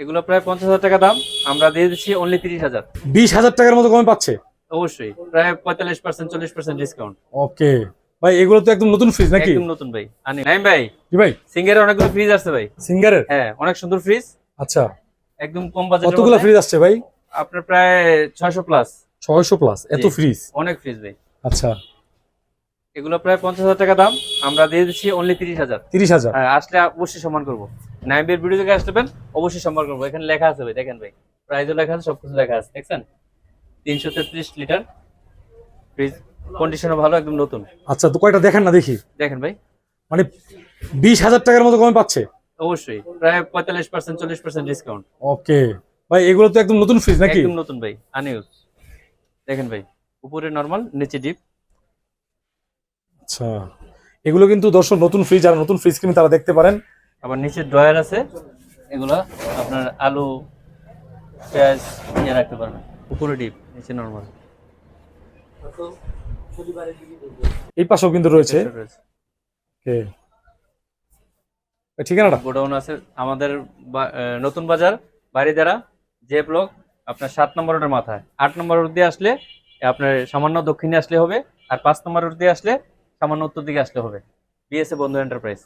এগুলো প্রায় 50,000 টাকা দাম, আমরা দিয়ে দিচ্ছি অনলি 30,000। 20,000 টাকার মতো কমে পাচ্ছে। অবশ্যই প্রায় 45% 40% ডিসকাউন্ট। ওকে ভাই, এগুলো তো একদম নতুন ফ্রিজ নাকি? একদম নতুন ভাই। আনি নাইম ভাই, কি ভাই? সিঙ্গারের অনেকগুলো ফ্রিজ আছে ভাই। সিঙ্গারের? হ্যাঁ, অনেক সুন্দর ফ্রিজ, আচ্ছা, একদম কম বাজেটের কতগুলো মধ্যে। ফ্রিজ আসছে ভাই? আপনার প্রায় 600 প্লাস। 600 প্লাস এত জি, ফ্রিজ? অনেক ফ্রিজ ভাই। আচ্ছা, এগুলো প্রায় 50,000 টাকা দাম, আমরা দিয়ে দিচ্ছি অনলি 30,000। 30,000? হ্যাঁ, আসলে অবশ্যই সম্মান করবো। নাইমের ভিডিও থেকে আসবেন, অবশ্যই সম্মান করবো। এখানে লেখা আছে ভাই, দেখেন ভাই, প্রাইসও লেখা আছে, সবকিছু লেখা আছে, দেখছেন? 333 লিটার ফ্রিজ, কন্ডিশনও ভালো, একদম নতুন। আচ্ছা, তো কয়টা দেখেন না দেখি। দেখেন ভাই, মানে 20,000 টাকার মতো কমে পাচ্ছে। অবশ্যই প্রায় 45% 40% ডিসকাউন্ট। ওকে ভাই, এগুলো তো একদম নতুন ফ্রিজ নাকি? একদম নতুন ভাই, আনইউজ। দেখেন ভাই, উপরে নরমাল, নিচে ডিপ। আচ্ছা, এগুলো কিন্তু দর্শক নতুন ফ্রিজ, আর নতুন ফ্রিজ কিনে তারা দেখতে পারেন। আবার নিচে ড্রয়ার আছে, এগুলা আপনার আলু পেঁয়াজ নিয়ে রাখতে পারবেন। উপরে ডিপ, নিচে নরমাল। এই পাশেও কিন্তু রয়েছে। ওকে, ঠিকানাটা? গোডাউন আছে আমাদের নতুন বাজার, বাড়িদারা, যে ব্লক, আপনার 7 নম্বর রোডের মাথায়। 8 নম্বর রোড দিয়ে আসলে আপনার সামান্য দক্ষিণে আসলে হবে, আর 5 নম্বর রোড দিয়ে আসলে সামান্য উত্তর দিকে আসলে হবে। বিএসএ বন্ধু এন্টারপ্রাইজ।